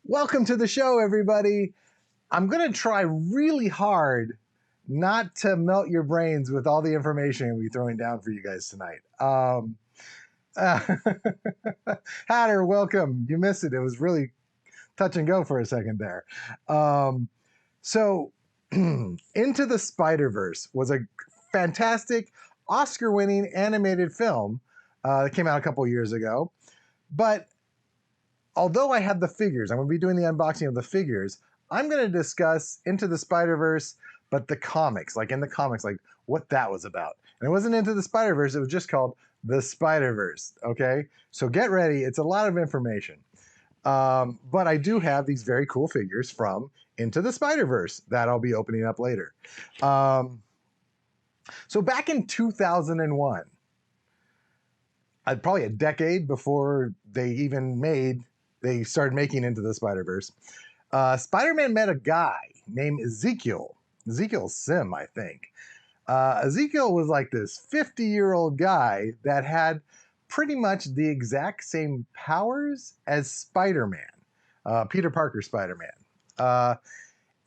Welcome to the show, everybody. I'm going to try really hard not to melt your brains with all the information we'll be throwing down for you guys tonight. Hatter, welcome. You missed it. It was really touch and go for a second there. So, Into the Spider-Verse was a fantastic Oscar-winning animated film that came out a couple years ago. But although I have the figures, I'm going to be doing the unboxing of the figures, I'm going to discuss Into the Spider-Verse, but the comics, like in the comics, like what that was about. And it wasn't Into the Spider-Verse, it was just called The Spider-Verse, okay? So get ready, it's a lot of information. But I do have these very cool figures from Into the Spider-Verse that I'll be opening up later. So back in 2001, probably a decade before they started making Into the Spider-Verse, Spider-Man met a guy named Ezekiel Sim, I think. Ezekiel was like this 50-year-old guy that had pretty much the exact same powers as Spider-Man, Peter Parker Spider-Man.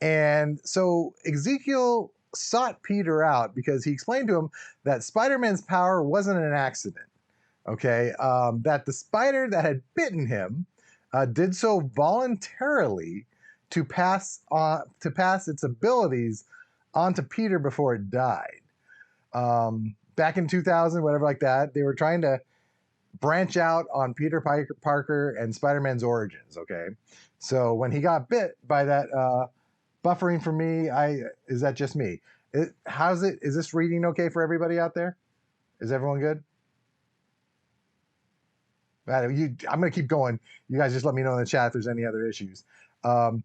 And so Ezekiel sought Peter out because he explained to him that Spider-Man's power wasn't an accident, okay? That the spider that had bitten him did so voluntarily to pass its abilities onto Peter before it died. Back in 2000, whatever like that, they were trying to branch out on Peter Parker and Spider-Man's origins, okay? So when he got bit by that, buffering for me, is that just me? Is this reading okay for everybody out there? Is everyone good? I'm going to keep going. You guys just let me know in the chat if there's any other issues. They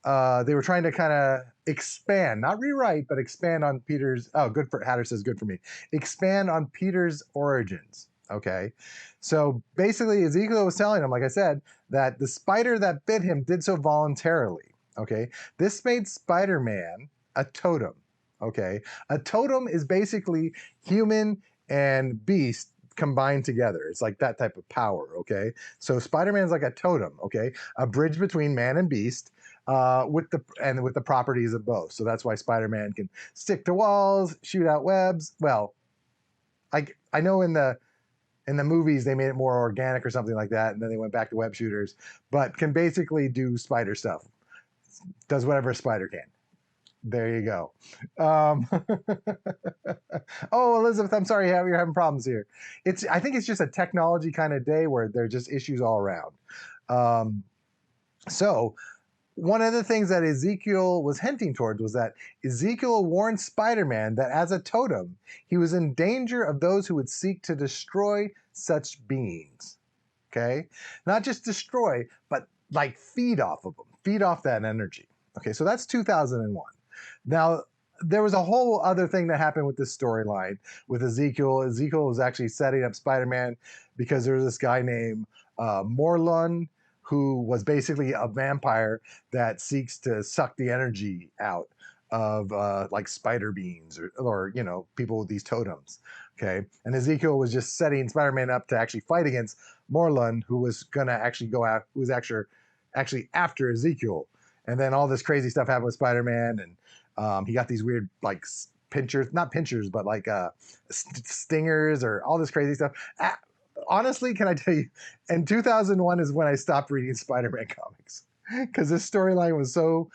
were trying to kind of expand, not rewrite, but expand on Peter's, Hatter says good for me. Expand on Peter's origins, okay? So basically Ezekiel was telling him, like I said, that the spider that bit him did so voluntarily, okay? This made Spider-Man a totem, okay? A totem is basically human and beast combined together. It's like that type of power, okay? So Spider-Man's like a totem, okay? A bridge between man and beast, with the properties of both. So that's why Spider-Man can stick to walls, shoot out webs. Well, I know in the movies they made it more organic or something like that, and then they went back to web shooters, but can basically do spider stuff. Does whatever a spider can. There you go. Oh, Elizabeth, I'm sorry you're having problems here. I think it's just a technology kind of day where there are just issues all around. So one of the things that Ezekiel was hinting towards was that Ezekiel warned Spider-Man that as a totem, he was in danger of those who would seek to destroy such beings. Okay? Not just destroy, but like feed off of them, feed off that energy. Okay, so that's 2001. Now, there was a whole other thing that happened with this storyline with Ezekiel. Ezekiel was actually setting up Spider-Man because there was this guy named Morlun, who was basically a vampire that seeks to suck the energy out of like spider beings or people with these totems. Okay, and Ezekiel was just setting Spider-Man up to actually fight against Morlun, who was gonna actually go out, who was actually after Ezekiel. And then all this crazy stuff happened with Spider-Man, and he got these weird like pinchers, not pinchers, but like stingers or all this crazy stuff. Honestly, can I tell you, in 2001 is when I stopped reading Spider-Man comics because this storyline was so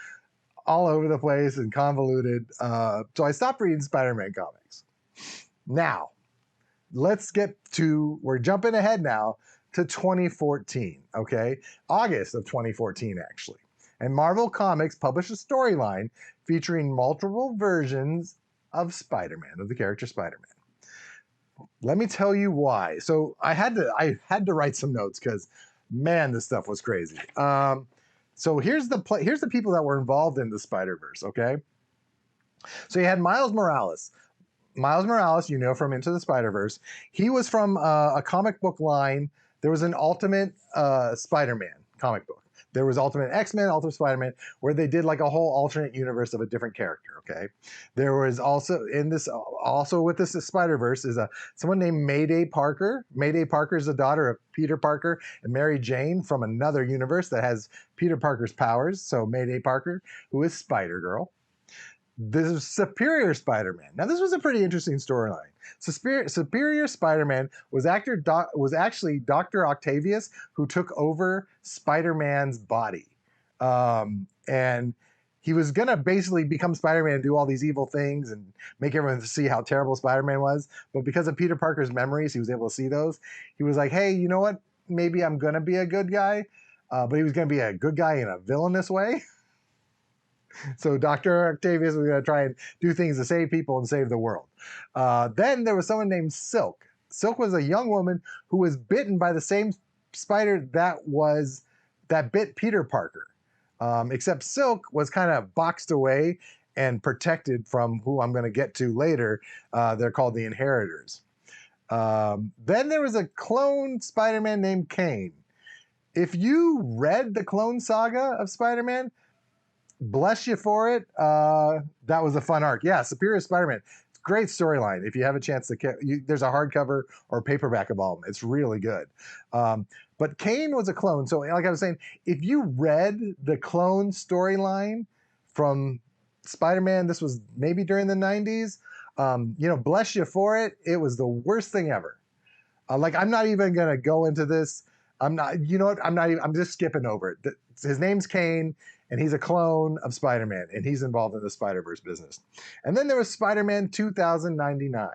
all over the place and convoluted. So I stopped reading Spider-Man comics. Now, we're jumping ahead now to 2014, okay? August of 2014, actually. And Marvel Comics published a storyline featuring multiple versions of Spider-Man, of the character Spider-Man. Let me tell you why. So I had to write some notes because, man, this stuff was crazy. So here's the people that were involved in the Spider-Verse, okay? So you had Miles Morales. Miles Morales, from Into the Spider-Verse. He was from a comic book line. There was an Ultimate Spider-Man comic book There was Ultimate X-Men, Ultimate Spider-Man, where they did like a whole alternate universe of a different character. Okay, there was also in this, also with this Spider-Verse is someone named Mayday Parker. Mayday Parker is the daughter of Peter Parker and Mary Jane from another universe that has Peter Parker's powers. So Mayday Parker, who is Spider-Girl. This is Superior Spider-Man. Now, this was a pretty interesting storyline. So Superior Spider-Man was actually Dr. Octavius, who took over Spider-Man's body. And he was going to basically become Spider-Man and do all these evil things and make everyone see how terrible Spider-Man was. But because of Peter Parker's memories, he was able to see those. He was like, hey, you know what? Maybe I'm going to be a good guy. But he was going to be a good guy in a villainous way. So Dr. Octavius was going to try and do things to save people and save the world. Then there was someone named Silk. Silk was a young woman who was bitten by the same spider that bit Peter Parker. Except Silk was kind of boxed away and protected from who I'm going to get to later. They're called the Inheritors. Then there was a clone Spider-Man named Kane. If you read the Clone Saga of Spider-Man, bless you for it. That was a fun arc. Yeah, Superior Spider-Man. It's a great storyline. If you have a chance to, there's a hardcover or paperback of all of them. It's really good. But Kane was a clone. So like I was saying, if you read the clone storyline from Spider-Man, this was maybe during the 90s, bless you for it. It was the worst thing ever. Like, I'm not even going to go into this. I'm not, you know what? I'm just skipping over it. His name's Kane, and he's a clone of Spider-Man, and he's involved in the Spider-Verse business. And then there was Spider-Man 2099.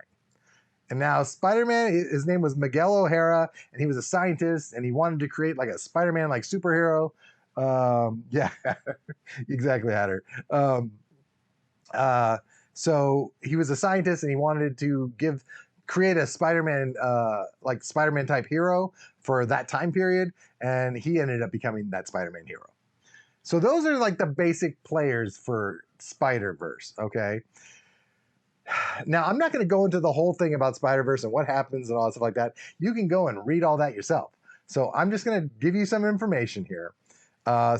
And now Spider-Man, his name was Miguel O'Hara, and he was a scientist, and he wanted to create like a Spider-Man like superhero. Yeah, exactly, Hatter. So he was a scientist, and he wanted to create a Spider-Man, like Spider-Man type hero for that time period, and he ended up becoming that Spider-Man hero. So those are like the basic players for Spider-Verse, okay? Now, I'm not going to go into the whole thing about Spider-Verse and what happens and all that stuff like that. You can go and read all that yourself. So I'm just going to give you some information here. Yeah,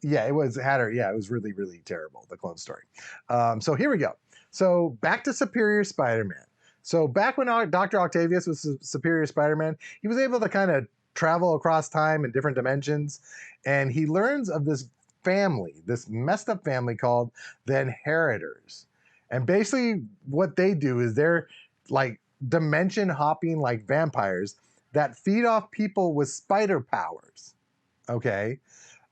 it was Hatter. Yeah, it was really, really terrible, the clone story. So here we go. So back to Superior Spider-Man. So back when Dr. Octavius was Superior Spider-Man, he was able to kind of travel across time and different dimensions, and he learns of this family, this messed up family called the Inheritors. And basically what they do is they're like dimension hopping like vampires that feed off people with spider powers. Okay.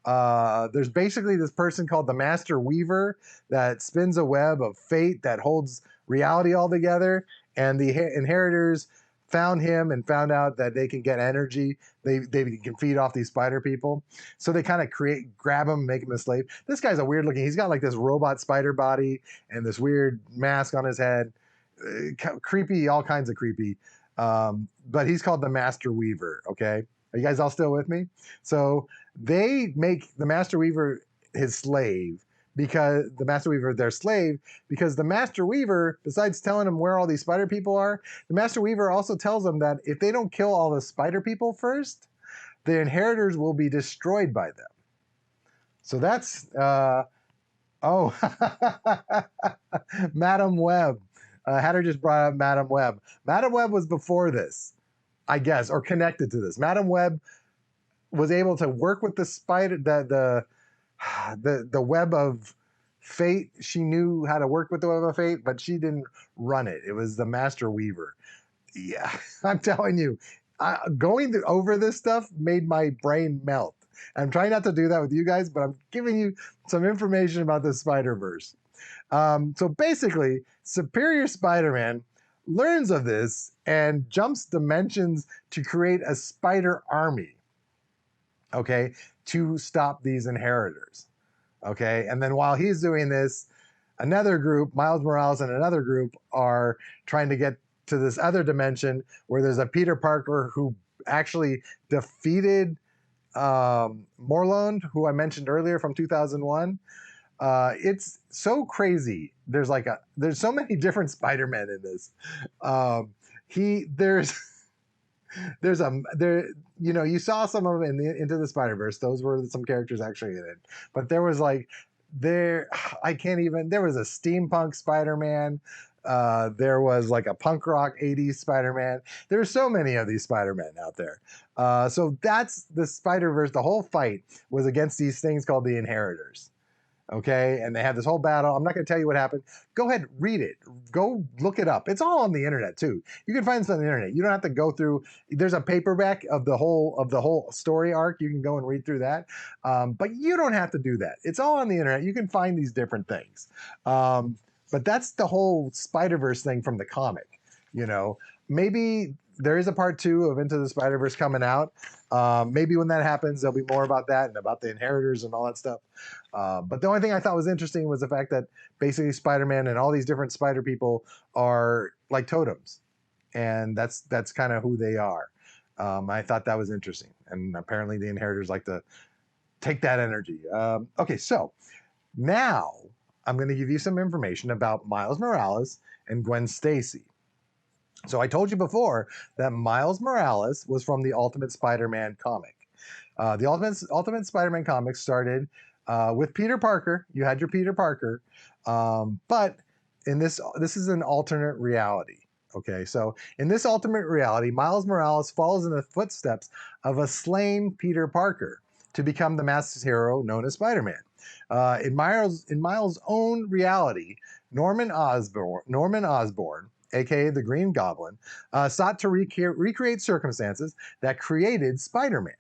There's basically this person called the Master Weaver that spins a web of fate that holds reality all together. And the Inheritors found him and found out that they can get energy. They can feed off these spider people. So they kind of grab him, make him a slave. This guy's a weird looking. He's got like this robot spider body and this weird mask on his head. Creepy, all kinds of creepy. But he's called the Master Weaver. Okay. Are you guys all still with me? So they make the Master Weaver his slave, because the Master Weaver their slave, because the Master Weaver, besides telling them where all these spider people are, the Master Weaver also tells them that if they don't kill all the spider people first, the Inheritors will be destroyed by them. So that's, Madam Web. Hatter just brought up Madam Web. Madam Web was before this, I guess, or connected to this. Madam Web was able to work with the spider, the web of fate. She knew how to work with the web of fate, but she didn't run it. It was the Master Weaver. Yeah, I'm telling you, going over this stuff made my brain melt. I'm trying not to do that with you guys, but I'm giving you some information about the Spider-Verse. So basically, Superior Spider-Man learns of this and jumps dimensions to create a spider army, okay, to stop these Inheritors, okay? And then while he's doing this, another group, Miles Morales and another group, are trying to get to this other dimension where there's a Peter Parker who actually defeated Morlund, who I mentioned earlier from 2001. It's so crazy. There's so many different Spider-Men in this. you saw some of them in the Into the Spider-Verse. Those were some characters actually in it. But there was like there I can't even there was a steampunk Spider-Man. There was like a punk rock 80s Spider-Man. There's so many of these Spider-Men out there. So that's the Spider-Verse. The whole fight was against these things called the Inheritors. Okay, and they had this whole battle. I'm not going to tell you what happened. Go ahead, read it. Go look it up. It's all on the internet too. You can find this on the internet. You don't have to go through. There's a paperback of the whole story arc. You can go and read through that, but you don't have to do that. It's all on the internet. You can find these different things. But that's the whole Spider-Verse thing from the comic. You know, maybe there is a part 2 of Into the Spider-Verse coming out. Maybe when that happens, there'll be more about that and about the Inheritors and all that stuff. But the only thing I thought was interesting was the fact that basically Spider-Man and all these different spider people are like totems, and that's kind of who they are. I thought that was interesting, and apparently the Inheritors like to take that energy. Okay, so now I'm going to give you some information about Miles Morales and Gwen Stacy. So I told you before that Miles Morales was from the Ultimate Spider-Man comic. The Ultimate Spider-Man comic started with Peter Parker. You had your Peter Parker, but in this is an alternate reality. Okay, so in this alternate reality, Miles Morales follows in the footsteps of a slain Peter Parker to become the masked hero known as Spider-Man. In Miles' own reality, Norman Osborn, aka the Green Goblin, sought to recreate circumstances that created Spider-Man,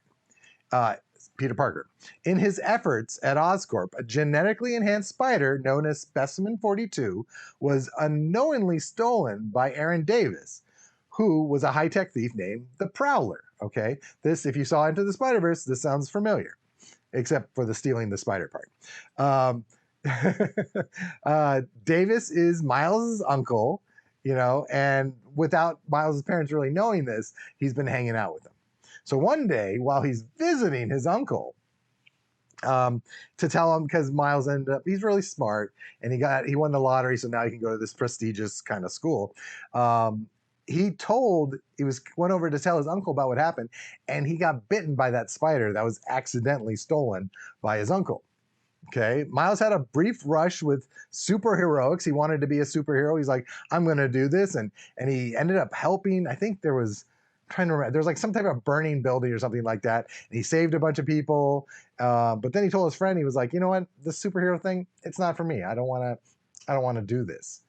Peter Parker. In his efforts at Oscorp, a genetically enhanced spider known as Specimen 42 was unknowingly stolen by Aaron Davis, who was a high-tech thief named the Prowler. Okay, this, if you saw Into the Spider-Verse, this sounds familiar, except for the stealing the spider part. Davis is Miles' uncle, and without Miles' parents really knowing this, he's been hanging out with him. So one day, while he's visiting his uncle, to tell him, because Miles ended up, he's really smart, and he won the lottery, so now he can go to this prestigious kind of school. He went over to tell his uncle about what happened, and he got bitten by that spider that was accidentally stolen by his uncle. Okay, Miles had a brief rush with superheroics. He wanted to be a superhero. He's like, I'm going to do this, and he ended up helping. I think there was, I'm trying to remember, there was like some type of burning building or something like that, and he saved a bunch of people. But then he told his friend, he was like, you know what, this superhero thing, it's not for me. I don't want to do this.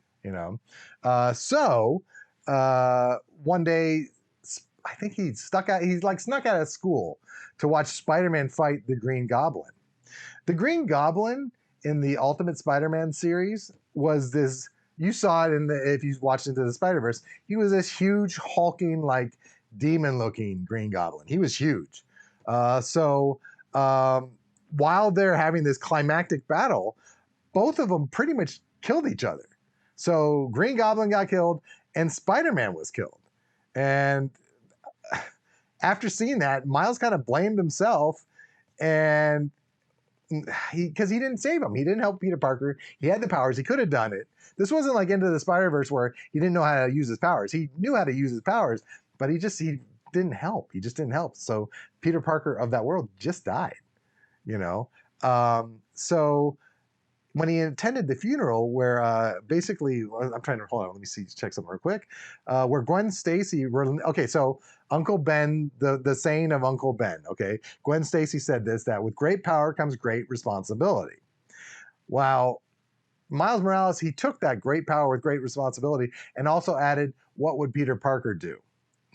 So one day, I think he snuck out of school to watch Spider-Man fight the Green Goblin. The Green Goblin in the Ultimate Spider-Man series was this, you saw it if you watched Into the Spider-Verse, he was this huge, hulking, like demon-looking Green Goblin. He was huge. So while they're having this climactic battle, both of them pretty much killed each other. So Green Goblin got killed and Spider-Man was killed. And after seeing that, Miles kind of blamed himself, and because he didn't save him. He didn't help Peter Parker. He had the powers. He could have done it. This wasn't like Into the Spider-Verse where he didn't know how to use his powers. He knew how to use his powers, but he didn't help. He just didn't help. So Peter Parker of that world just died, So when he attended the funeral where basically, I'm trying to, hold on, let me check something real quick. Where Gwen Stacy, okay, so Uncle Ben, the saying of Uncle Ben, okay? Gwen Stacy said this, that with great power comes great responsibility. Wow. Miles Morales, he took that great power with great responsibility and also added, what would Peter Parker do?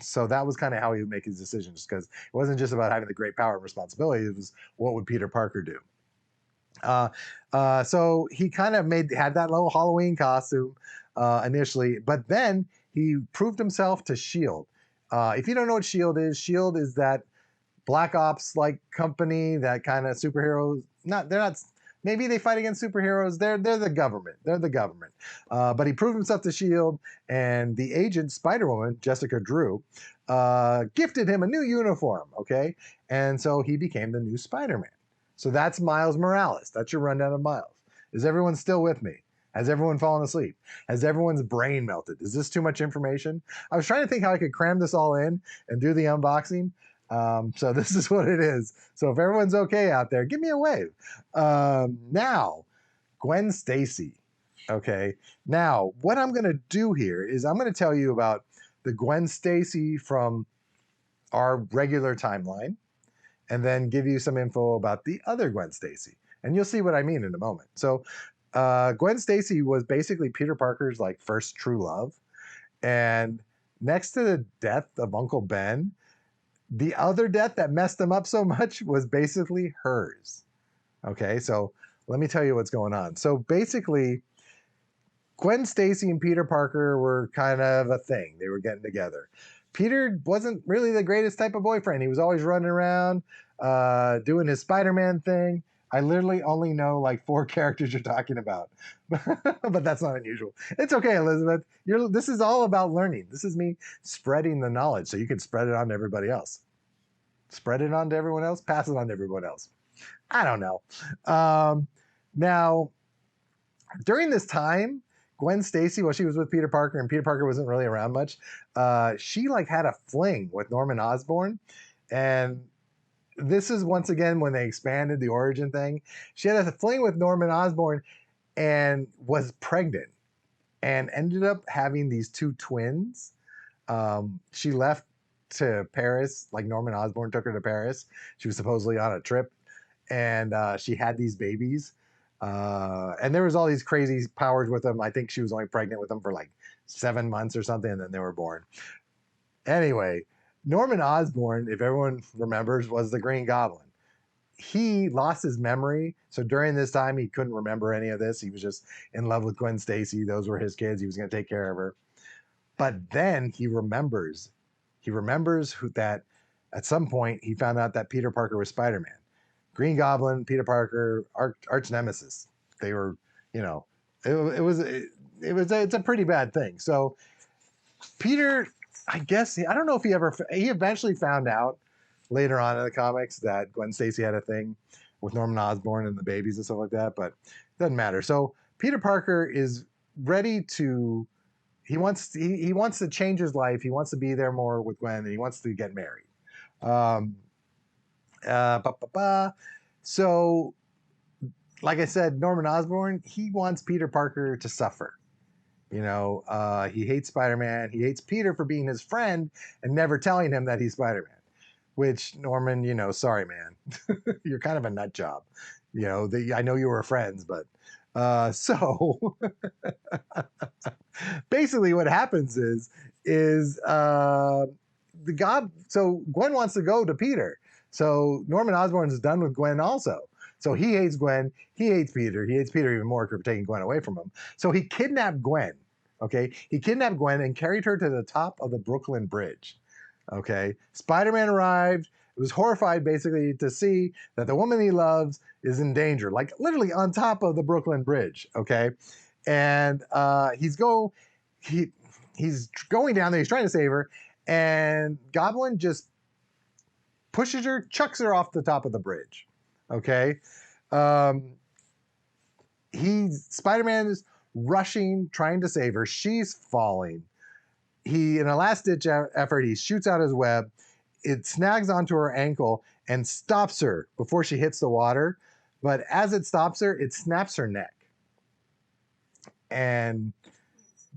So that was kind of how he would make his decisions, because it wasn't just about having the great power and responsibility, it was what would Peter Parker do? So he kind of had that little Halloween costume initially, but then he proved himself to S.H.I.E.L.D. If you don't know what S.H.I.E.L.D. is, S.H.I.E.L.D. is that Black Ops like company, that kind of superheroes. They're not. Maybe they fight against superheroes. They're the government. They're the government. But he proved himself to S.H.I.E.L.D., and the agent Spider-Woman, Jessica Drew, gifted him a new uniform. Okay, and so he became the new Spider-Man. So that's Miles Morales. That's your rundown of Miles. Is everyone still with me? Has everyone fallen asleep? Has everyone's brain melted? Is this too much information? I was trying to think how I could cram this all in and do the unboxing. So this is what it is. So if everyone's okay out there, give me a wave. Now, Gwen Stacy. Okay. Now, what I'm going to do here is I'm going to tell you about the Gwen Stacy from our regular timeline, and then give you some info about the other Gwen Stacy. And you'll see what I mean in a moment. So, Gwen Stacy was basically Peter Parker's like first true love. And next to the death of Uncle Ben, the other death that messed him up so much was basically hers. Okay, so let me tell you what's going on. So basically, Gwen Stacy and Peter Parker were kind of a thing. They were getting together. Peter wasn't really the greatest type of boyfriend. He was always running around, doing his Spider-Man thing. I literally only know like 4 characters you're talking about, but that's not unusual. It's okay, Elizabeth. This is all about learning. This is me spreading the knowledge so you can spread it on to everybody else. Spread it on to everyone else, pass it on to everyone else. I don't know. Now, during this time, Gwen Stacy, while she was with Peter Parker and Peter Parker wasn't really around much, she like had a fling with Norman Osborn. And this is once again when they expanded the origin thing. She had a fling with Norman Osborn and was pregnant and ended up having these 2 twins. She left to Paris, like Norman Osborn took her to Paris. She was supposedly on a trip, and she had these babies. And there was all these crazy powers with them. I think she was only pregnant with them for like 7 months or something, and then they were born. Anyway, Norman Osborn, if everyone remembers, was the Green Goblin. He lost his memory, so during this time he couldn't remember any of this. He was just in love with Gwen Stacy. Those were his kids. He was going to take care of her. But then he remembers. He remembers that at some point he found out that Peter Parker was Spider-Man. Green Goblin, Peter Parker, arch nemesis. They were, you know, it's a pretty bad thing. So Peter, I guess I don't know if he eventually found out later on in the comics that Gwen Stacy had a thing with Norman Osborn and the babies and stuff like that, but it doesn't matter. So Peter Parker is ready to. He wants to change his life. He wants to be there more with Gwen, and he wants to get married. So, like I said, Norman Osborn, he wants Peter Parker to suffer. You know, he hates Spider-Man. He hates Peter for being his friend and never telling him that he's Spider-Man. Which, Norman, you know, sorry, man. You're kind of a nut job. You know, I know you were friends, but so basically what happens is so Gwen wants to go to Peter. So Norman Osborn's done with Gwen also. So he hates Gwen. He hates Peter. He hates Peter even more for taking Gwen away from him. So he kidnapped Gwen. Okay. He kidnapped Gwen and carried her to the top of the Brooklyn Bridge. Okay. Spider-Man arrived. It was horrified basically to see that the woman he loves is in danger, like literally on top of the Brooklyn Bridge. Okay. And he's going down there. He's trying to save her. And Goblin just pushes her, chucks her off the top of the bridge. Okay. Spider-Man is rushing, trying to save her. She's falling. In a last-ditch effort, he shoots out his web. It snags onto her ankle and stops her before she hits the water. But as it stops her, it snaps her neck. And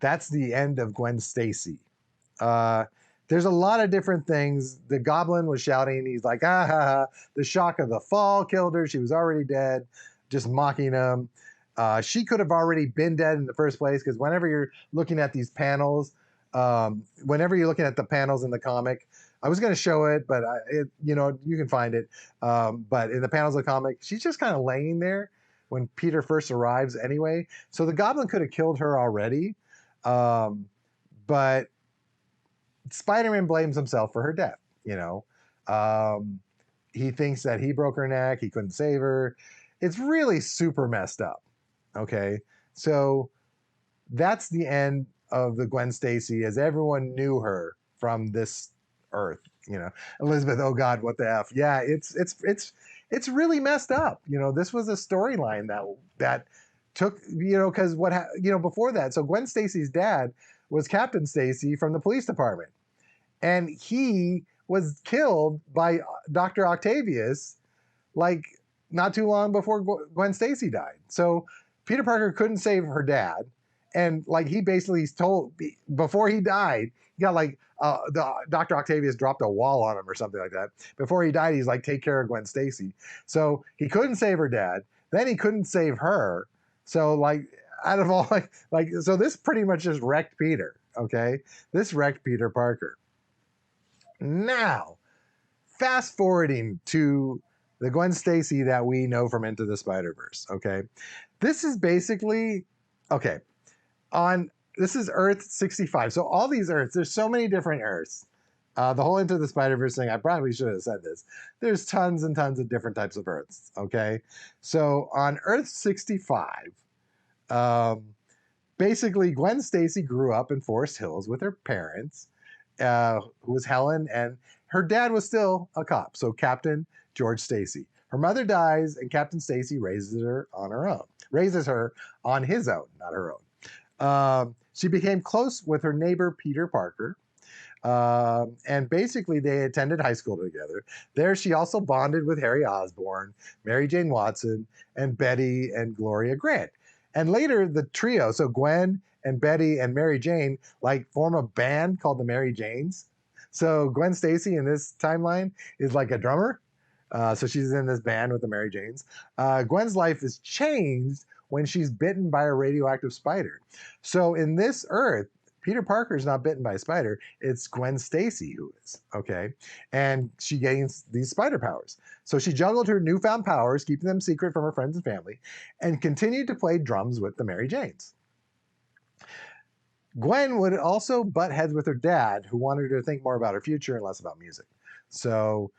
that's the end of Gwen Stacy. There's a lot of different things. The Goblin was shouting. He's like, ah, ha, ha. The shock of the fall killed her. She was already dead, just mocking him. She could have already been dead in the first place because whenever you're looking at these panels, whenever you're looking at the panels in the comic, I was going to show it, but you can find it. But in the panels of the comic, she's just kind of laying there when Peter first arrives anyway. So the Goblin could have killed her already. But Spider-Man blames himself for her death. He thinks that he broke her neck. He couldn't save her. It's really super messed up. Okay. So that's the end of the Gwen Stacy as everyone knew her from this earth. Elizabeth, oh God, what the F? Yeah, it's really messed up. This was a storyline that took, because before that, so Gwen Stacy's dad was Captain Stacy from the police department, and he was killed by Dr. Octavius, like not too long before Gwen Stacy died. So Peter Parker couldn't save her dad, and like he basically told before he died, he got like the Dr. Octavius dropped a wall on him or something like that. Before he died, he's like, take care of Gwen Stacy. So he couldn't save her dad. Then he couldn't save her. So like out of all so this pretty much just wrecked Peter. Okay, this wrecked Peter Parker. Now, fast forwarding to the Gwen Stacy that we know from Into the Spider-Verse. Okay, this is basically okay. This is Earth 65. So all these Earths, there's so many different Earths. The whole Into the Spider-Verse thing, I probably should have said this. There's tons and tons of different types of Earths. Okay, so on Earth 65, basically Gwen Stacy grew up in Forest Hills with her parents, who was Helen, and her dad was still a cop, so Captain George Stacy. Her mother dies, and Captain Stacy raises her on his own, not her own. She became close with her neighbor Peter Parker, and basically they attended high school together. There she also bonded with Harry Osborn, Mary Jane Watson, and Betty and Gloria Grant. And later the trio, so Gwen and Betty and Mary Jane, like form a band called the Mary Janes. So Gwen Stacy in this timeline is like a drummer. So she's in this band with the Mary Janes. Gwen's life is changed when she's bitten by a radioactive spider. So in this Earth, Peter Parker is not bitten by a spider. It's Gwen Stacy who is, okay? And she gains these spider powers. So she juggled her newfound powers, keeping them secret from her friends and family, and continued to play drums with the Mary Janes. Gwen would also butt heads with her dad, who wanted her to think more about her future and less about music. So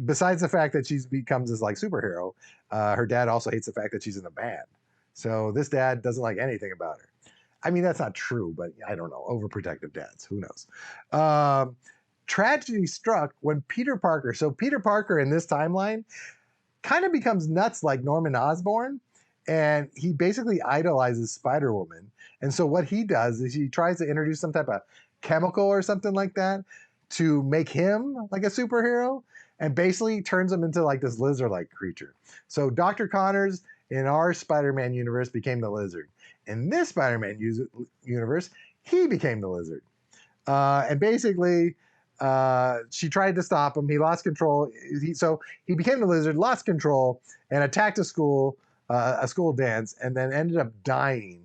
besides the fact that she becomes this like superhero, her dad also hates the fact that she's in a band. So this dad doesn't like anything about her. I mean, that's not true, but I don't know. Overprotective dads, who knows? Tragedy struck when Peter Parker, so Peter Parker in this timeline kind of becomes nuts like Norman Osborn, and he basically idolizes Spider-Woman. And so what he does is he tries to introduce some type of chemical or something like that to make him like a superhero, and basically turns him into like this lizard-like creature. So Dr. Connors in our Spider-Man universe became the lizard. In this Spider-Man universe, he became the lizard. And basically, she tried to stop him. He lost control. So he became the lizard, lost control, and attacked a school dance, and then ended up dying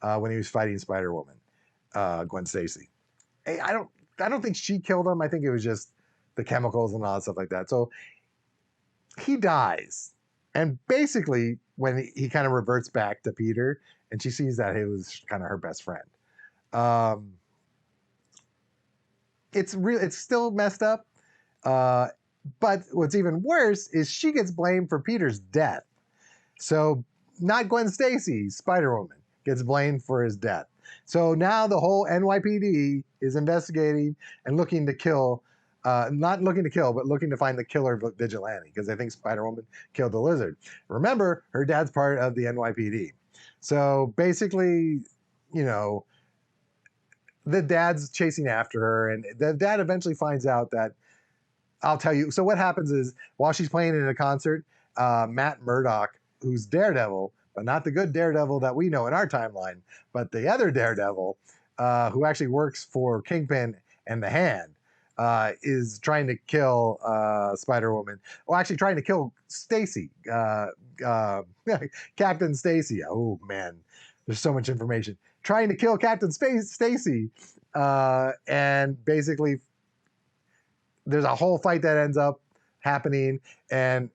when he was fighting Spider-Woman, Gwen Stacy. I don't think she killed him. I think it was just the chemicals and all that stuff like that. So he dies. And basically, when he kind of reverts back to Peter, and she sees that he was kind of her best friend. It's still messed up. But what's even worse is she gets blamed for Peter's death. So not Gwen Stacy, Spider-Woman, gets blamed for his death. So now the whole NYPD is investigating and looking to kill, not looking to kill, but looking to find the killer vigilante, because they think Spider-Woman killed the lizard. Remember, her dad's part of the NYPD. So basically, the dad's chasing after her, and the dad eventually finds out that, I'll tell you. So what happens is, while she's playing in a concert, Matt Murdock, who's Daredevil, but not the good Daredevil that we know in our timeline, but the other Daredevil, who actually works for Kingpin and the Hand, is trying to kill Spider-Woman. Well, actually trying to kill Stacy, Captain Stacy. Oh man, there's so much information. Trying to kill Captain Stacy, and basically there's a whole fight that ends up happening, and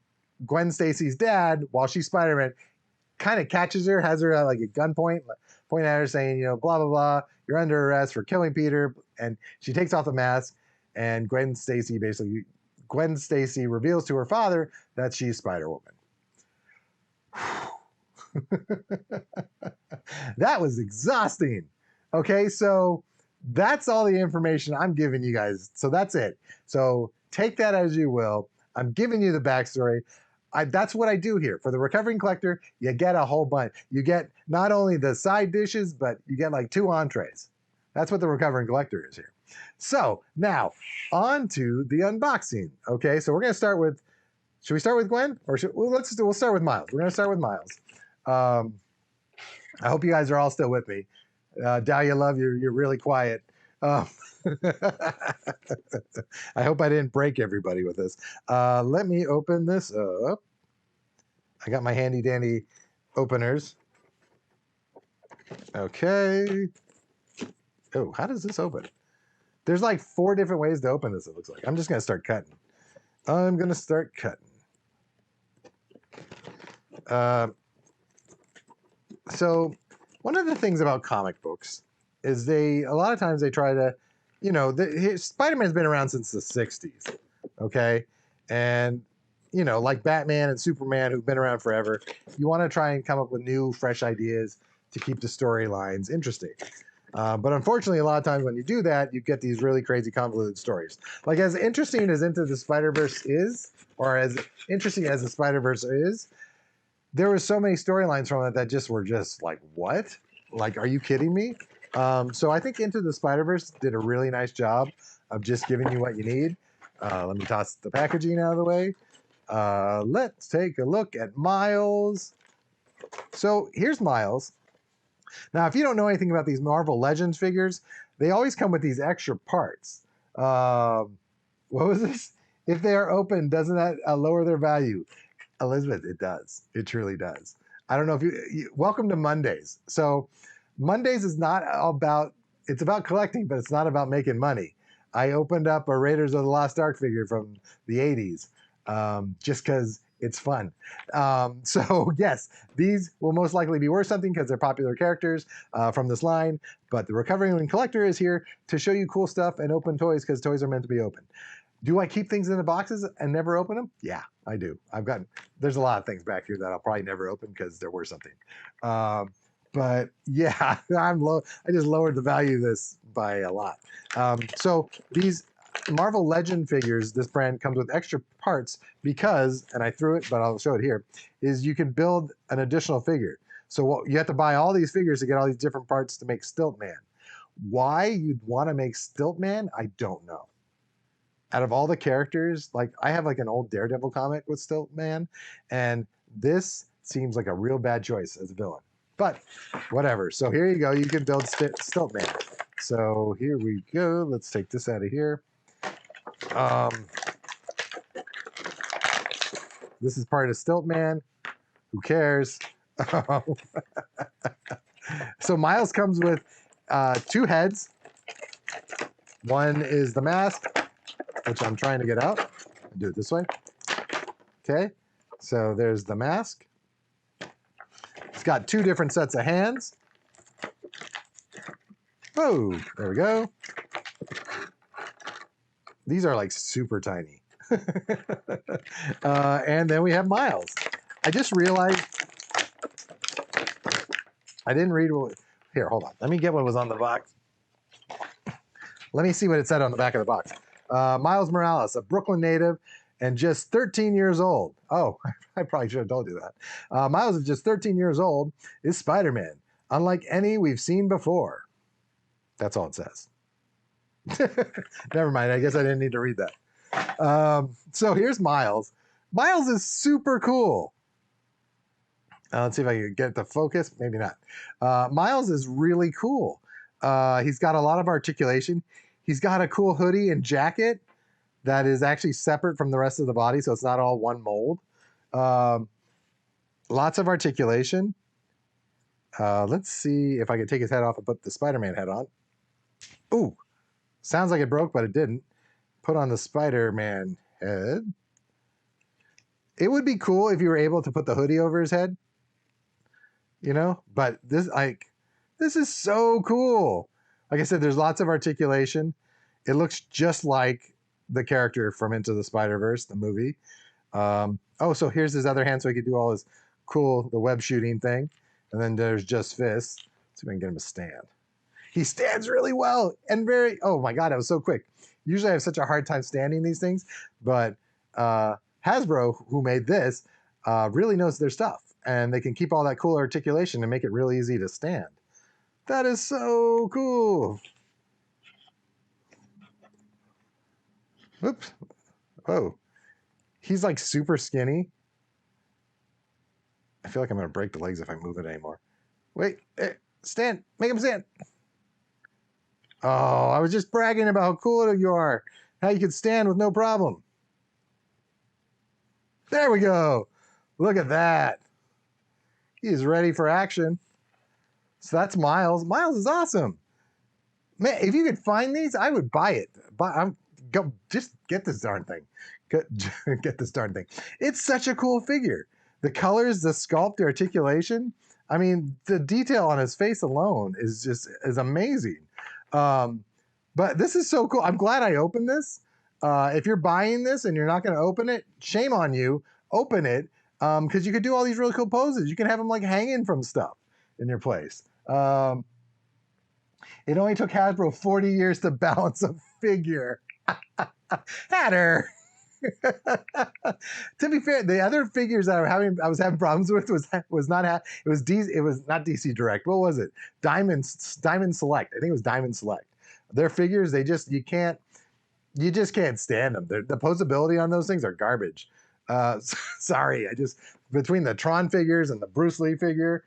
Gwen Stacy's dad, while she's Spider-Man, kind of catches her, has her at like a gunpoint, pointing at her saying, blah, blah, blah, you're under arrest for killing Peter. And she takes off the mask, and Gwen Stacy reveals to her father that she's Spider-Woman. That was exhausting. Okay, so that's all the information I'm giving you guys. So that's it. So take that as you will. I'm giving you the backstory. that's what I do here. For the recovering collector, you get a whole bunch. You get not only the side dishes, but you get like 2 entrees. That's what the recovering collector is here. So now on to the unboxing. Okay, so we're gonna start with, should we start with Gwen? Or we'll start with Miles. We're gonna start with Miles. I hope you guys are all still with me. Dahlia Love, you're really quiet. I hope I didn't break everybody with this. Let me open this up. I got my handy dandy openers. Okay. Oh, how does this open? There's like 4 different ways to open this, it looks like. I'm just going to start cutting. I'm going to start cutting. So one of the things about comic books is a lot of times they try to, Spider-Man's been around since the 60s, okay? And, like Batman and Superman, who've been around forever, you want to try and come up with new, fresh ideas to keep the storylines interesting. But unfortunately, a lot of times when you do that, you get these really crazy, convoluted stories. Like as interesting as Into the Spider-Verse is, or as interesting as the Spider-Verse is, there were so many storylines from it that were just like, what? Like, are you kidding me? So I think Into the Spider-Verse did a really nice job of just giving you what you need. Let me toss the packaging out of the way. Let's take a look at Miles. So here's Miles. Now, if you don't know anything about these Marvel Legends figures, they always come with these extra parts. What was this? If they are open, doesn't that lower their value? Elizabeth, it does. It truly does. I don't know if you welcome to Mondays. So Mondays is not about, it's about collecting, but it's not about making money. I opened up a Raiders of the Lost Ark figure from the 80s just because it's fun. So yes, these will most likely be worth something because they're popular characters from this line, but the Recovering Collector is here to show you cool stuff and open toys because toys are meant to be open. Do I keep things in the boxes and never open them? Yeah, I do. There's a lot of things back here that I'll probably never open because they're worth something. But yeah, I just lowered the value of this by a lot. So these Marvel Legend figures, this brand comes with extra parts because, and I threw it, but I'll show it here, is you can build an additional figure. So you have to buy all these figures to get all these different parts to make Stiltman. Why you'd want to make Stiltman, I don't know. Out of all the characters, like I have like an old Daredevil comic with Stiltman, and this seems like a real bad choice as a villain. But whatever. So here you go. You can build Stiltman. So here we go. Let's take this out of here. This is part of Stiltman. Who cares? So Miles comes with 2 heads. One is the mask, which I'm trying to get out. I'll do it this way. Okay, so there's the mask. It's got 2 different sets of hands. Oh, there we go. These are like super tiny. And then we have Miles. I just realized I didn't read what. Here, hold on. Let me get what was on the box. Let me see what it said on the back of the box. Miles Morales, a Brooklyn native and just 13 years old. Oh, I probably should have told you that. Miles is just 13 years old, is Spider-Man, unlike any we've seen before. That's all it says. Never mind, I guess I didn't need to read that. So here's Miles. Miles is super cool. Let's see if I can get it to focus. Maybe not. Miles is really cool. He's got a lot of articulation. He's got a cool hoodie and jacket that is actually separate from the rest of the body, so it's not all one mold. Lots of articulation. Let's see if I can take his head off and put the Spider-Man head on. Ooh, sounds like it broke, but it didn't. Put on the Spider-Man head. It would be cool if you were able to put the hoodie over his head, but this is so cool. Like I said, there's lots of articulation. It looks just like the character from Into the Spider-Verse, the movie. So here's his other hand so he could do all his cool, the web shooting thing. And then there's just fists. Let's see if I can get him to stand. He stands really well and oh my God, that was so quick. Usually I have such a hard time standing these things, but Hasbro, who made this, really knows their stuff, and they can keep all that cool articulation and make it really easy to stand. That is so cool. Oops. Oh, he's like super skinny. I feel like I'm gonna break the legs if I move it anymore. Wait, stand. Make him stand. Oh, I was just bragging about how cool you are. How you can stand with no problem. There we go. Look at that. He's ready for action. So that's Miles. Miles is awesome. Man, if you could find these, I would buy it. Go just get this darn thing. Get this darn thing. It's such a cool figure. The colors, the sculpt, the articulation. I mean, the detail on his face alone is amazing. But this is so cool. I'm glad I opened this. If you're buying this and you're not going to open it, shame on you. Open it, because you could do all these really cool poses. You can have them like hanging from stuff in your place. It only took Hasbro 40 years to balance a figure. Hatter. To be fair, the other figures that I was having problems with was not DC Direct. What was it? Diamond Select. I think it was Diamond Select. Their figures, you just can't stand them. The posability on those things are garbage. Sorry, between the Tron figures and the Bruce Lee figure,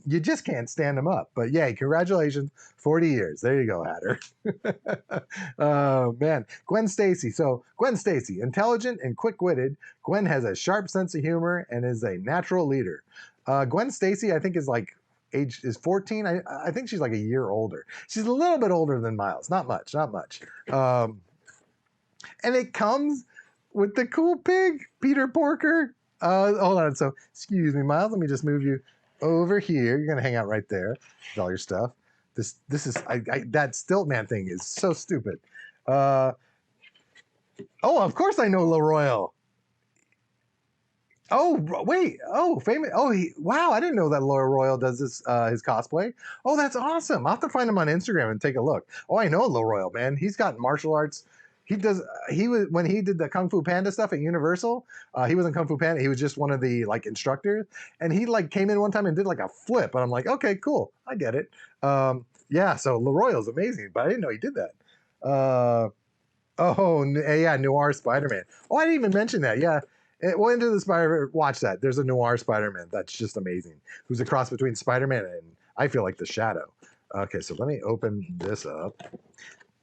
you just can't stand them up. But yay, congratulations, 40 years. There you go, Hatter. Oh, man. Gwen Stacy. So, Gwen Stacy, intelligent and quick-witted. Gwen has a sharp sense of humor and is a natural leader. Gwen Stacy, I think, is 14. I think she's like a year older. She's a little bit older than Miles. Not much. And it comes with the cool pig, Peter Porker. Hold on. So, excuse me, Miles. Let me just move you over here. You're gonna hang out right there with all your stuff. This is that Stiltman thing is so stupid. Oh, of course I know LaRoyal. Oh wait. Oh, famous. Oh, wow. I didn't know that LaRoyal does this his cosplay. Oh, that's awesome. I'll have to find him on Instagram and take a look. Oh, I know LaRoyal, man. He's got martial arts. He was when he did the Kung Fu Panda stuff at Universal. He wasn't Kung Fu Panda. He was just one of the instructors, and he came in one time and did a flip. And I'm like, okay, cool, I get it. Yeah, so LaRoyal's amazing, but I didn't know he did that. Yeah, Noir Spider-Man. Oh, I didn't even mention that. Yeah, well, Into the Spider. Watch that. There's a Noir Spider-Man that's just amazing. Who's a cross between Spider-Man and I feel like the Shadow. Okay, so let me open this up.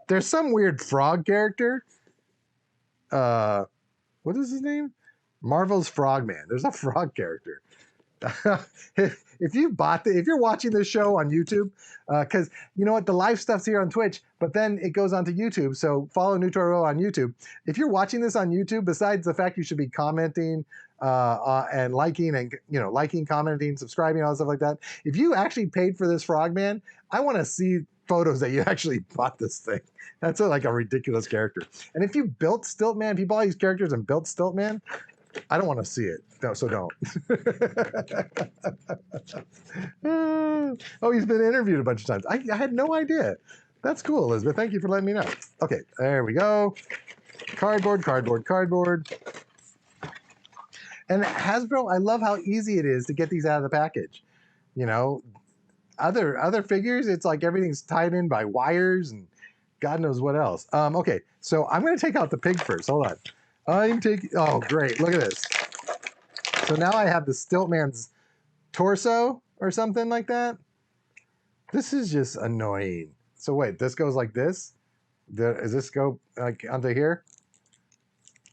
There's some weird frog character. What is his name? Marvel's Frogman. There's a frog character. If you're watching this show on YouTube, because you know what, the live stuff's here on Twitch, but then it goes onto YouTube. So follow Nutoro on YouTube. If you're watching this on YouTube, besides the fact you should be commenting and liking liking, commenting, subscribing, all stuff like that. If you actually paid for this Frogman, I want to see photos that you actually bought this thing. That's a ridiculous character. And if you built Stiltman, if you bought these characters and built Stiltman, I don't want to see it. No, so don't. Oh, he's been interviewed a bunch of times. I had no idea. That's cool, Elizabeth. Thank you for letting me know. Okay, there we go. Cardboard. And Hasbro, I love how easy it is to get these out of the package. You know, other figures, it's like everything's tied in by wires and God knows what else. Okay, so I'm going to take out the pig first. Hold on. Oh, great. Look at this. So now I have the Stiltman's torso or something like that. This is just annoying. So wait, this goes like this? Does this go onto here?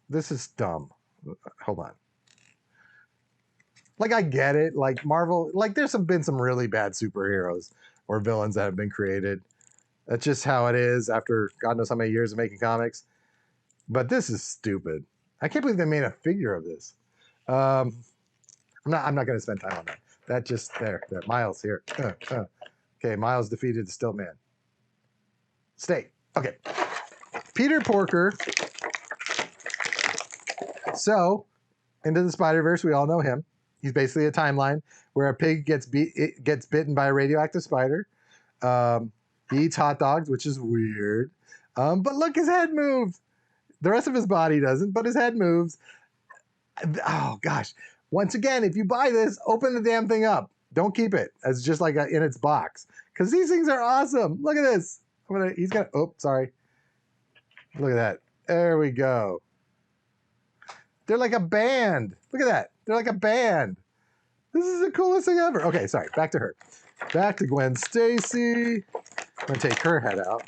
This is dumb. Hold on. I get it. Marvel, there's been some really bad superheroes or villains that have been created. That's just how it is after God knows how many years of making comics. But this is stupid. I can't believe they made a figure of this. I'm not going to spend time on that. That just there. Miles here. Okay, Miles defeated the Stiltman. Stay. Okay. Peter Porker. So, Into the Spider-Verse, we all know him. He's basically a timeline where a pig gets bitten by a radioactive spider. He eats hot dogs, which is weird. But look, his head moved. The rest of his body doesn't, but his head moves. Oh, gosh. Once again, if you buy this, open the damn thing up. Don't keep it as just like in its box, because these things are awesome. Look at this. He's gonna. Oh, sorry. Look at that. There we go. They're like a band. Look at that. They're like a band. This is the coolest thing ever. Okay, sorry. Back to her. Back to Gwen Stacy. I'm gonna take her head out.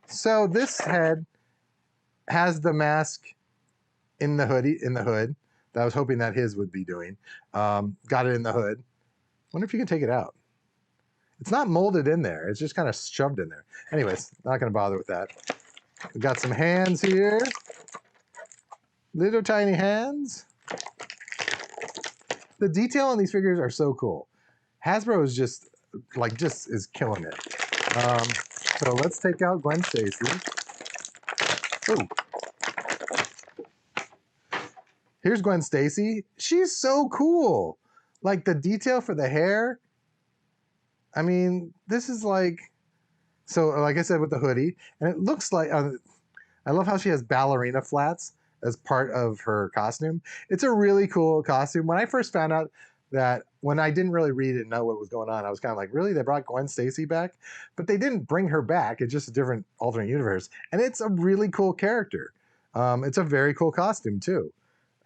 So this head has the mask in the hood. That I was hoping that his would be doing. Got it in the hood. Wonder if you can take it out. It's not molded in there. It's just kind of shoved in there. Anyways, not gonna bother with that. We got some hands here. Little tiny hands. The detail on these figures are so cool. Hasbro is just is killing it. So let's take out Gwen Stacy. Ooh. Here's Gwen Stacy. She's so cool. Like the detail for the hair. I mean, this is like, so like I said with the hoodie, and it looks like, I love how she has ballerina flats as part of her costume. It's a really cool costume. When I first found out that, when I didn't really read it and know what was going on, I was kind of like, really? They brought Gwen Stacy back? But they didn't bring her back. It's just a different alternate universe. And it's a really cool character. It's a very cool costume too.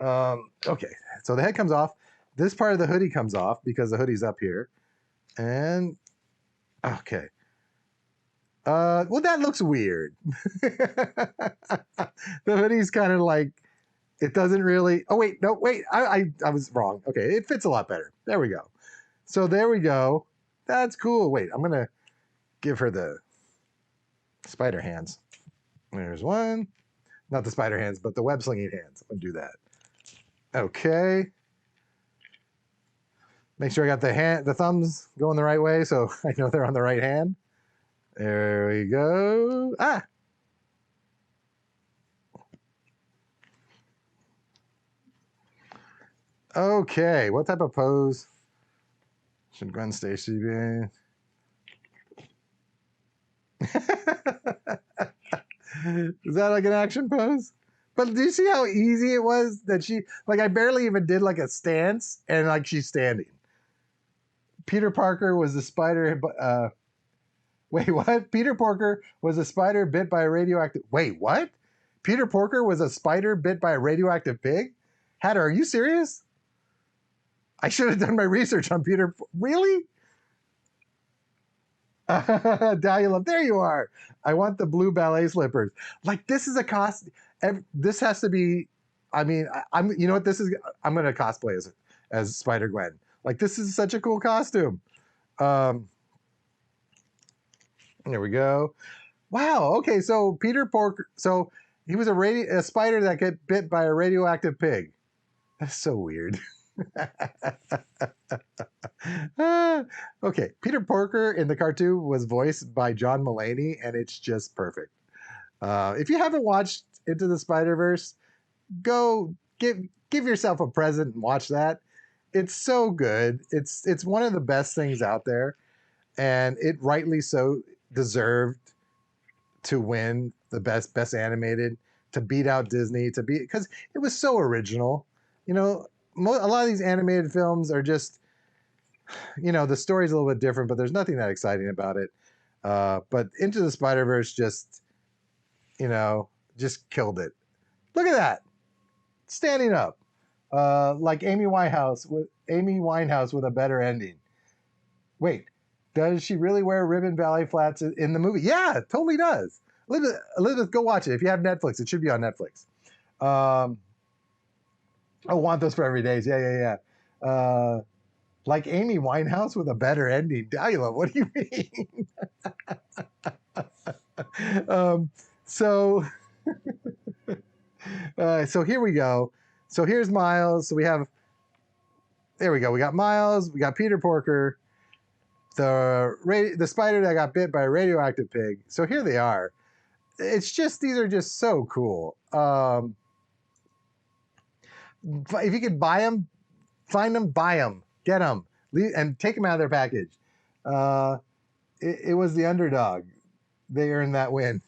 Okay, so the head comes off. This part of the hoodie comes off because the hoodie's up here. And, okay. Well, that looks weird. The hoodie's kind of like, it doesn't really, oh wait, no, wait, I was wrong. Okay, it fits a lot better. There we go. So there we go. That's cool. Wait, I'm gonna give her the spider hands. There's one. Not the spider hands, but the web slinging hands. I'm gonna do that. Okay. Make sure I got the thumbs going the right way so I know they're on the right hand. There we go. Ah! Okay, what type of pose should Gwen Stacy be in? Is that like an action pose? But do you see how easy it was that she, like I barely even did like a stance and like she's standing. Peter Parker was the spider, wait, what? Peter Porker was a spider bit by a radioactive, wait, what? Peter Porker was a spider bit by a radioactive pig? Hatter, are you serious? I should have done my research on Peter. Really? Dahlia Love, there you are. I want the blue ballet slippers. Like this is a cost. This has to be. I mean, I'm. You know what this is? I'm gonna cosplay as Spider Gwen. Like this is such a cool costume. There we go. Wow. Okay. So Peter Porker. So he was a spider that got bit by a radioactive pig. That's so weird. Okay, Peter Porker in the cartoon was voiced by John Mulaney, and it's just perfect. If you haven't watched Into the Spider-Verse, go give yourself a present and watch that. It's so good. It's one of the best things out there, and it rightly so deserved to win the best animated, to beat out Disney, because it was so original. You know, a lot of these animated films are just, you know, the story's a little bit different, but there's nothing that exciting about it. But Into the Spider-Verse just, you know, just killed it. Look at that, standing up, like Amy Winehouse with a better ending. Wait, does she really wear ribbon ballet flats in the movie? Yeah, totally does. Elizabeth, go watch it if you have Netflix. It should be on Netflix. I want those for every days. Yeah. Like Amy Winehouse with a better ending. Dahlia, what do you mean? So here we go. So here's Miles. So there we go. We got Miles. We got Peter Porker. The spider that got bit by a radioactive pig. So here they are. These are just so cool. If you could buy them, find them, buy them, get them, and take them out of their package. It was the underdog. They earned that win.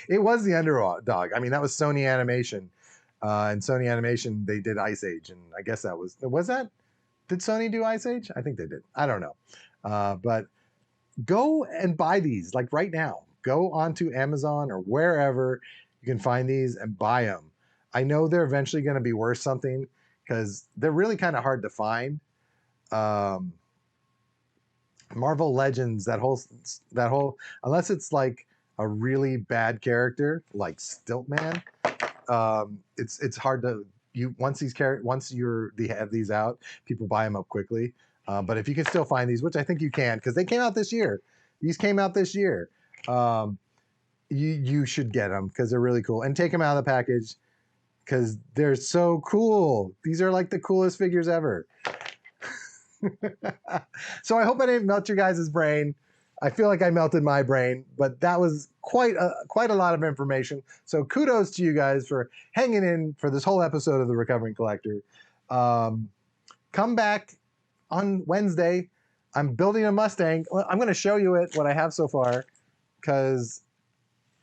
It was the underdog. I mean, that was Sony Animation. And Sony Animation, they did Ice Age, and I guess that was that. Did Sony do Ice Age? I think they did. I don't know. But go and buy these like right now. Go onto Amazon or wherever you can find these and buy them. I know they're eventually going to be worth something because they're really kind of hard to find. Marvel Legends, that whole, unless it's like a really bad character like Stiltman, it's hard to once they have these out, people buy them up quickly. But if you can still find these, which I think you can, because they came out this year. These came out this year. You should get them because they're really cool, and take them out of the package because they're so cool. These are like the coolest figures ever. So I hope I didn't melt your guys' brain. I feel like I melted my brain, but that was quite a lot of information. So kudos to you guys for hanging in for this whole episode of The Recovering Collector. Come back on Wednesday. I'm building a Mustang. I'm going to show you what I have so far, because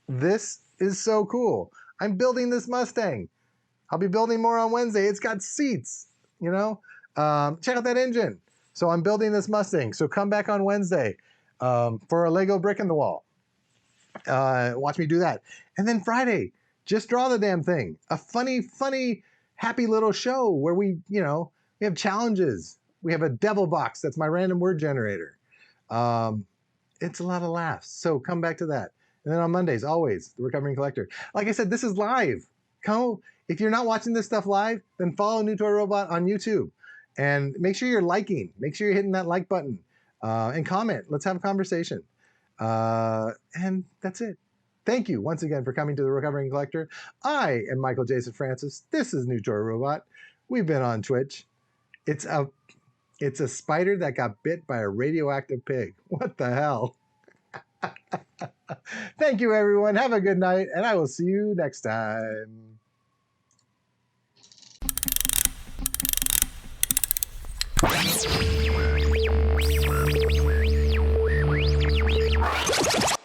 this is so cool. I'm building this Mustang. I'll be building more on Wednesday. It's got seats, you know. Check out that engine. So I'm building this Mustang. So come back on Wednesday for a Lego brick in the wall. Watch me do that. And then Friday, just draw the damn thing. A funny, happy little show where we have challenges. We have a devil box. That's my random word generator. It's a lot of laughs. So come back to that. And then on Mondays, always, The Recovering Collector. Like I said, this is live. If you're not watching this stuff live, then follow New Toy Robot on YouTube. And make sure you're liking. Make sure you're hitting that like button. And comment. Let's have a conversation. And that's it. Thank you once again for coming to The Recovering Collector. I am Michael Jason Francis. This is New Toy Robot. We've been on Twitch. It's a spider that got bit by a radioactive pig. What the hell? Thank you, everyone. Have a good night, and I will see you next time.